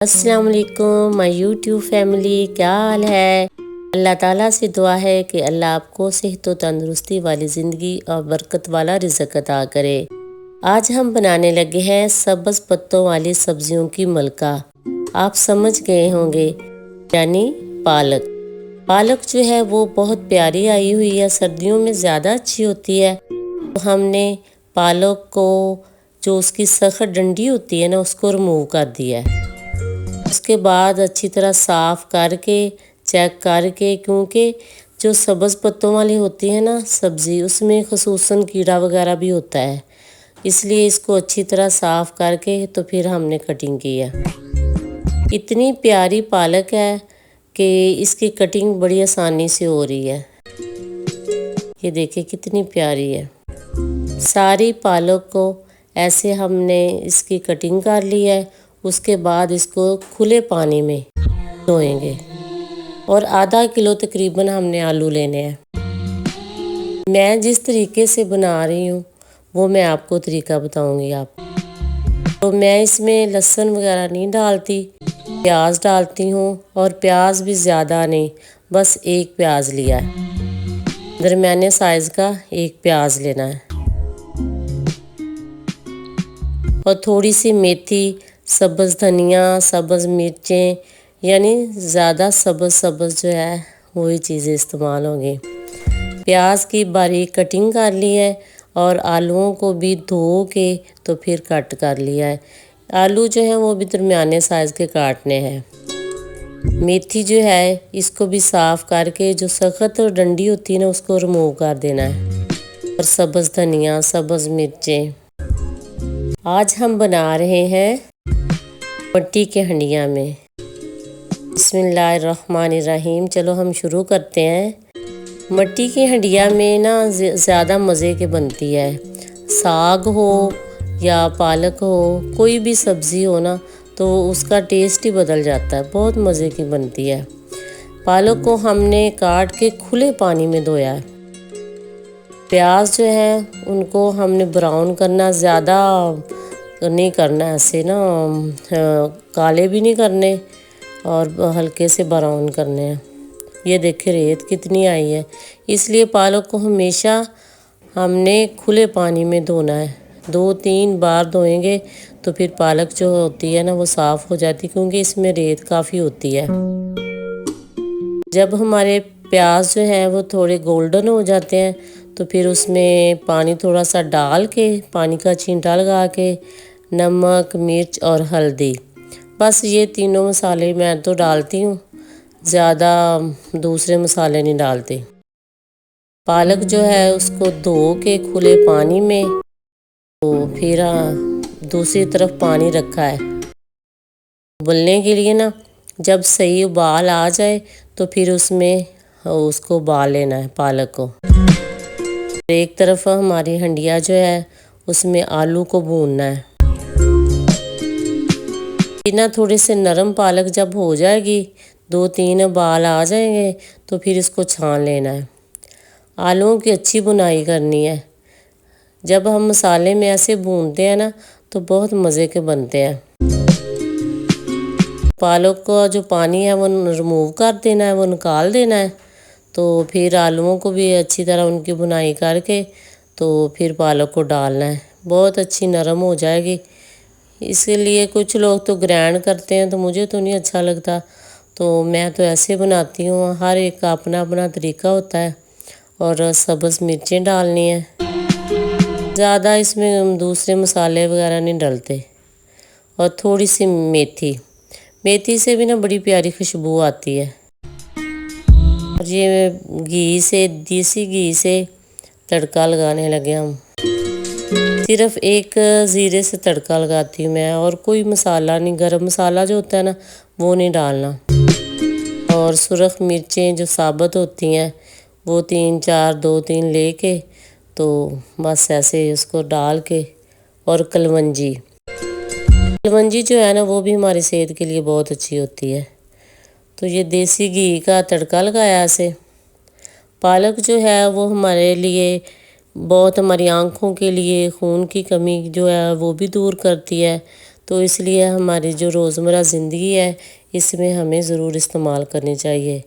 अस्सलाम वालेकुम my YouTube family, क्या हाल है। अल्लाह ताला से दुआ है कि अल्लाह आपको सेहत व तंदुरुस्ती वाली ज़िंदगी और बरकत वाला रिज़्क अता करे। आज हम बनाने लगे हैं सब्ज़ पत्तों वाली सब्जियों की मलका। आप समझ गए होंगे, यानी पालक। पालक जो है वो बहुत प्यारी आई हुई है, सर्दियों में ज़्यादा अच्छी होती है। तो हमने पालक को जो उसकी सख्त डंडी होती है ना, उसको रिमूव कर दिया है। उसके बाद अच्छी तरह साफ़ करके चेक करके, क्योंकि जो सब्ज़ पत्तों वाली होती है ना सब्ज़ी, उसमें ख़ुसूसन कीड़ा वगैरह भी होता है, इसलिए इसको अच्छी तरह साफ़ करके तो फिर हमने कटिंग की है। इतनी प्यारी पालक है कि इसकी कटिंग बड़ी आसानी से हो रही है। ये देखिए कितनी प्यारी है। सारी पालक को ऐसे हमने इसकी कटिंग कर ली है। उसके बाद इसको खुले पानी में धोएंगे और आधा किलो तकरीबन हमने आलू लेने हैं। मैं जिस तरीके से बना रही हूँ वो मैं आपको तरीका बताऊँगी। तो मैं इसमें लहसुन वगैरह नहीं डालती, प्याज डालती हूँ, और प्याज भी ज़्यादा नहीं, बस एक प्याज लिया है। दरमियाने साइज़ का एक प्याज लेना है और थोड़ी सी मेथी, सब्ज़ धनिया, सब्ज़ मिर्चें, यानी ज़्यादा सब्ज़ जो है वही चीज़ें इस्तेमाल होंगी। प्याज की बारीक कटिंग कर ली है और आलूओं को भी धो के तो फिर कट कर लिया है। आलू जो है वो भी दरमियाने साइज़ के काटने हैं। मेथी जो है इसको भी साफ़ करके जो सख्त डंडी होती है ना उसको रिमूव कर देना है, और सब्ज़ धनिया, सब्ज़ मिर्चें। आज हम बना रहे हैं मट्टी के हंडिया में। बिस्मिल्लाहिर्रहमानिर्रहीम। चलो हम शुरू करते हैं। मट्टी की हंडिया में ना ज़्यादा मज़े के बनती है। साग हो या पालक हो, कोई भी सब्ज़ी हो ना, तो उसका टेस्ट ही बदल जाता है, बहुत मज़े की बनती है। पालक को हमने काट के खुले पानी में धोया है। प्याज जो है उनको हमने ब्राउन करना, ज़्यादा नहीं करना, ऐसे ना काले भी नहीं करने और हल्के से ब्राउन करने हैं। ये देखिए रेत कितनी आई है, इसलिए पालक को हमेशा हमने खुले पानी में धोना है। 2-3 बार धोएंगे तो फिर पालक जो होती है ना वो साफ़ हो जाती, क्योंकि इसमें रेत काफ़ी होती है। जब हमारे प्याज जो है वो थोड़े गोल्डन हो जाते हैं तो फिर उसमें पानी थोड़ा सा डाल के, पानी का छींटा लगा के, नमक, मिर्च और हल्दी, बस ये तीनों मसाले मैं तो डालती हूँ, ज़्यादा दूसरे मसाले नहीं डालती। पालक जो है उसको धो के खुले पानी में, तो फिर दूसरी तरफ पानी रखा है उबलने के लिए ना। जब सही उबाल आ जाए तो फिर उसमें उसको उबाल लेना है पालक को। एक तरफ हमारी हंडिया जो है उसमें आलू को भूनना है। ना थोड़े से नरम पालक जब हो जाएगी, 2-3 उबाल आ जाएंगे, तो फिर इसको छान लेना है। आलूओं की अच्छी भुनाई करनी है। जब हम मसाले में ऐसे भूनते हैं ना तो बहुत मज़े के बनते हैं। पालक का जो पानी है वो रिमूव कर देना है, वो निकाल देना है। तो फिर आलूओं को भी अच्छी तरह उनकी भुनाई करके तो फिर पालक को डालना है, बहुत अच्छी नरम हो जाएगी। इसके लिए कुछ लोग तो ग्राइंड करते हैं, तो मुझे तो नहीं अच्छा लगता, तो मैं तो ऐसे बनाती हूँ। हर एक का अपना अपना तरीका होता है। और सब्ज़ मिर्चें डालनी है, ज़्यादा इसमें दूसरे मसाले वगैरह नहीं डलते। और थोड़ी सी मेथी, मेथी से भी ना बड़ी प्यारी खुशबू आती है। और ये घी से, देसी घी से तड़का लगाने लगे हम। सिर्फ एक ज़ीरे से तड़का लगाती हूँ मैं, और कोई मसाला नहीं, गरम मसाला जो होता है ना वो नहीं डालना। और सुरख मिर्चें जो साबुत होती हैं वो 3-4, 2-3 लेके तो बस ऐसे उसको डाल के। और कलवंजी जो है ना वो भी हमारी सेहत के लिए बहुत अच्छी होती है। तो ये देसी घी का तड़का लगाया ऐसे। पालक जो है वो हमारे लिए बहुत, हमारी आँखों के लिए खून की कमी जो है वो भी दूर करती है। तो इसलिए हमारी जो रोज़मर्रा ज़िंदगी है इसमें हमें ज़रूर इस्तेमाल करनी चाहिए।